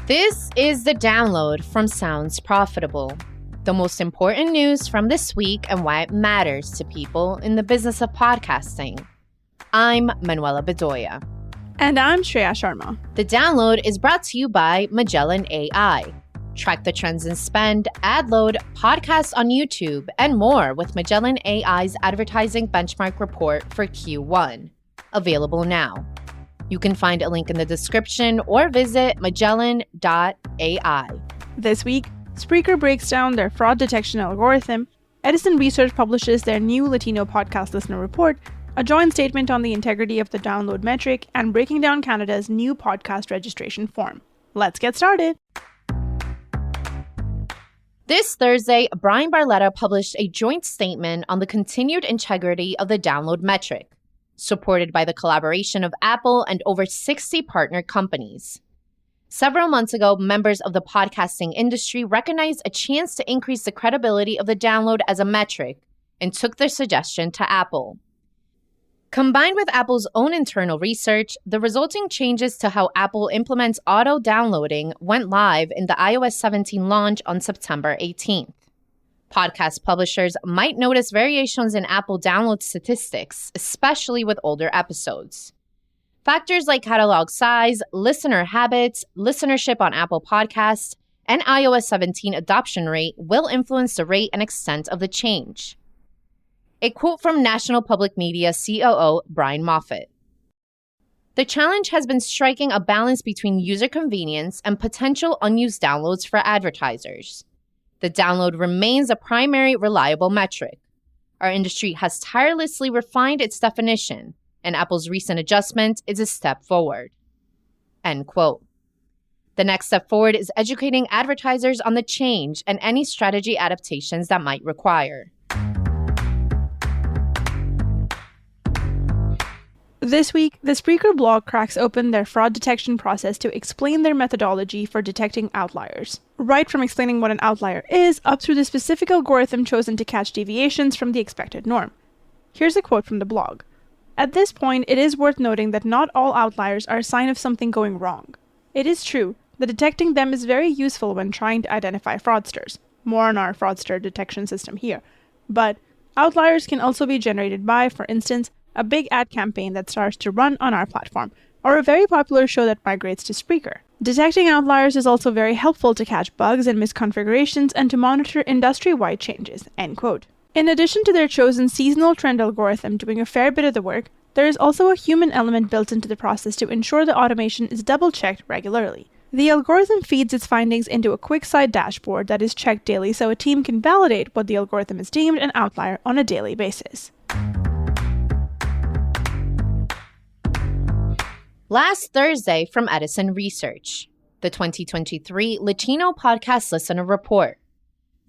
This is the download from Sounds Profitable, the most important news from this week and why it matters to people in the business of podcasting. I'm Manuela Bedoya. And I'm Shreya Sharma. The download is brought to you by Magellan AI. Track the trends in spend, ad load, podcasts on YouTube, and more with Magellan AI's advertising benchmark report for Q1. Available now. You can find a link in the description or visit magellan.ai. This week, Spreaker breaks down their fraud detection algorithm, Edison Research publishes their new Latino podcast listener report, a joint statement on the integrity of the download metric, and breaking down Canada's new podcast registration form. Let's get started! This Thursday, Brian Barletta published a joint statement on the continued integrity of the download metric, supported by the collaboration of Apple and over 60 partner companies. Several months ago, members of the podcasting industry recognized a chance to increase the credibility of the download as a metric and took their suggestion to Apple. Combined with Apple's own internal research, the resulting changes to how Apple implements auto-downloading went live in the iOS 17 launch on September 18th. Podcast publishers might notice variations in Apple download statistics, especially with older episodes. Factors like catalog size, listener habits, listenership on Apple Podcasts, and iOS 17 adoption rate will influence the rate and extent of the change. A quote from National Public Media COO Brian Moffat. The challenge has been striking a balance between user convenience and potential unused downloads for advertisers. The download remains a primary reliable metric. Our industry has tirelessly refined its definition, and Apple's recent adjustment is a step forward. End quote. The next step forward is educating advertisers on the change and any strategy adaptations that might require. This week, the Spreaker blog cracks open their fraud detection process to explain their methodology for detecting outliers. Right from explaining what an outlier is, up through the specific algorithm chosen to catch deviations from the expected norm. Here's a quote from the blog. At this point, it is worth noting that not all outliers are a sign of something going wrong. It is true that detecting them is very useful when trying to identify fraudsters. More on our fraudster detection system here. But outliers can also be generated by, for instance, a big ad campaign that starts to run on our platform, or a very popular show that migrates to Spreaker. Detecting outliers is also very helpful to catch bugs and misconfigurations and to monitor industry-wide changes, end quote. In addition to their chosen seasonal trend algorithm doing a fair bit of the work, there is also a human element built into the process to ensure the automation is double-checked regularly. The algorithm feeds its findings into a QuickSight dashboard that is checked daily so a team can validate what the algorithm is deemed an outlier on a daily basis. Last Thursday from Edison Research, the 2023 Latino Podcast Listener Report.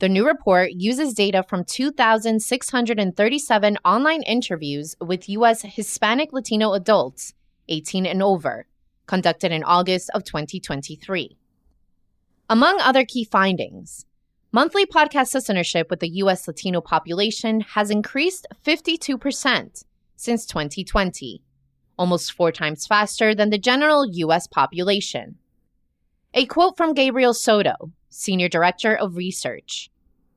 The new report uses data from 2,637 online interviews with U.S. Hispanic Latino adults, 18 and over, conducted in August of 2023. Among other key findings, monthly podcast listenership with the U.S. Latino population has increased 52% since 2020. Almost 4 times faster than the general U.S. population. A quote from Gabriel Soto, Senior Director of Research.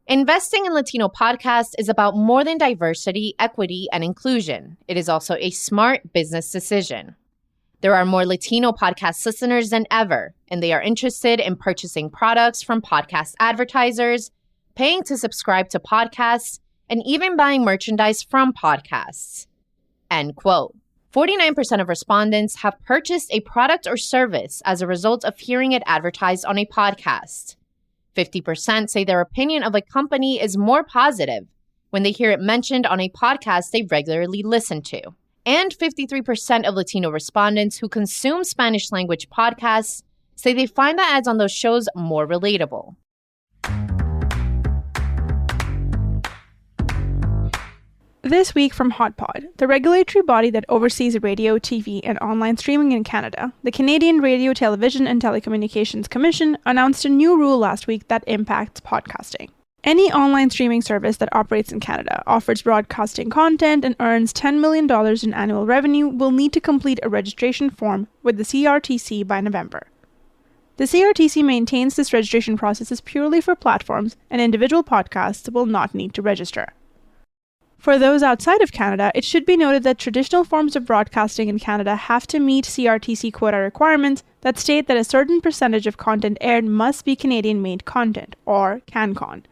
Investing in Latino podcasts is about more than diversity, equity, and inclusion. It is also a smart business decision. There are more Latino podcast listeners than ever, and they are interested in purchasing products from podcast advertisers, paying to subscribe to podcasts, and even buying merchandise from podcasts. End quote. 49% of respondents have purchased a product or service as a result of hearing it advertised on a podcast. 50% say their opinion of a company is more positive when they hear it mentioned on a podcast they regularly listen to. And 53% of Latino respondents who consume Spanish-language podcasts say they find the ads on those shows more relatable. This week from HotPod, the regulatory body that oversees radio, TV, and online streaming in Canada, the Canadian Radio, Television, and Telecommunications Commission announced a new rule last week that impacts podcasting. Any online streaming service that operates in Canada, offers broadcasting content, and earns $10 million in annual revenue will need to complete a registration form with the CRTC by November. The CRTC maintains this registration process is purely for platforms, and individual podcasts will not need to register. For those outside of Canada, it should be noted that traditional forms of broadcasting in Canada have to meet CRTC quota requirements that state that a certain percentage of content aired must be Canadian-made content, or CanCon.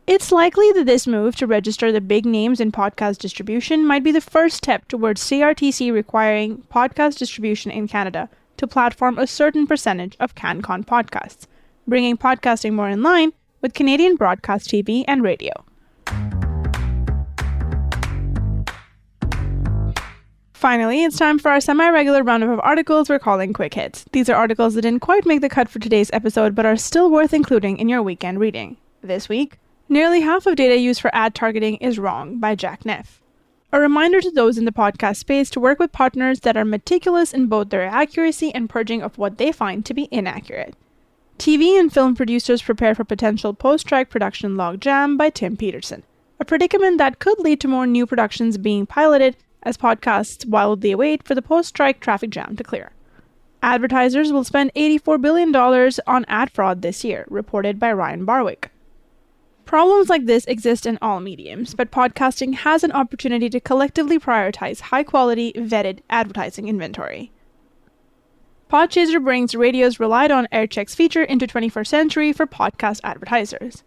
It's likely that this move to register the big names in podcast distribution might be the first step towards CRTC requiring podcast distribution in Canada to platform a certain percentage of CanCon podcasts, bringing podcasting more in line with Canadian broadcast TV and radio. Finally, it's time for our semi-regular roundup of articles we're calling Quick Hits. These are articles that didn't quite make the cut for today's episode but are still worth including in your weekend reading. This week, nearly half of data used for ad targeting is wrong by Jack Neff. A reminder to those in the podcast space to work with partners that are meticulous in both their accuracy and purging of what they find to be inaccurate. TV and film producers prepare for potential post-strike production logjam by Tim Peterson, a predicament that could lead to more new productions being piloted as podcasts wildly await for the post-strike traffic jam to clear. Advertisers will spend $84 billion on ad fraud this year, reported by Ryan Barwick. Problems like this exist in all mediums, but podcasting has an opportunity to collectively prioritize high-quality, vetted advertising inventory. Podchaser brings radio's relied-on AirChecks feature into 21st century for podcast advertisers.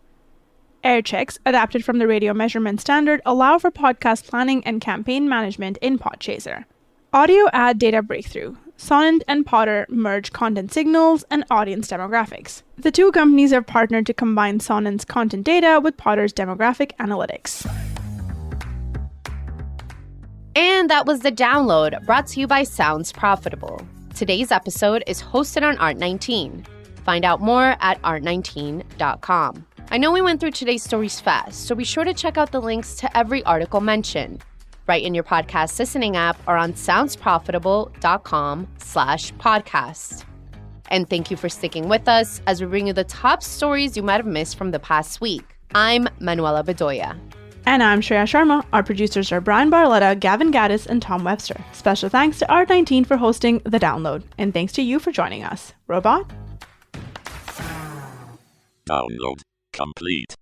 AirChecks, adapted from the radio measurement standard, allow for podcast planning and campaign management in Podchaser. Audio ad data breakthrough. Sonant and Potter merge content signals and audience demographics. The two companies have partnered to combine Sonant's content data with Potter's demographic analytics. And that was The Download, brought to you by Sounds Profitable. Today's episode is hosted on Art19. Find out more at art19.com. I know we went through today's stories fast, so be sure to check out the links to every article mentioned right in your podcast listening app or on soundsprofitable.com/podcast. And thank you for sticking with us as we bring you the top stories you might have missed from the past week. I'm Manuela Bedoya. And I'm Shreya Sharma. Our producers are Brian Barletta, Gavin Gaddis, and Tom Webster. Special thanks to Art19 for hosting The Download. And thanks to you for joining us. Robot? Download complete.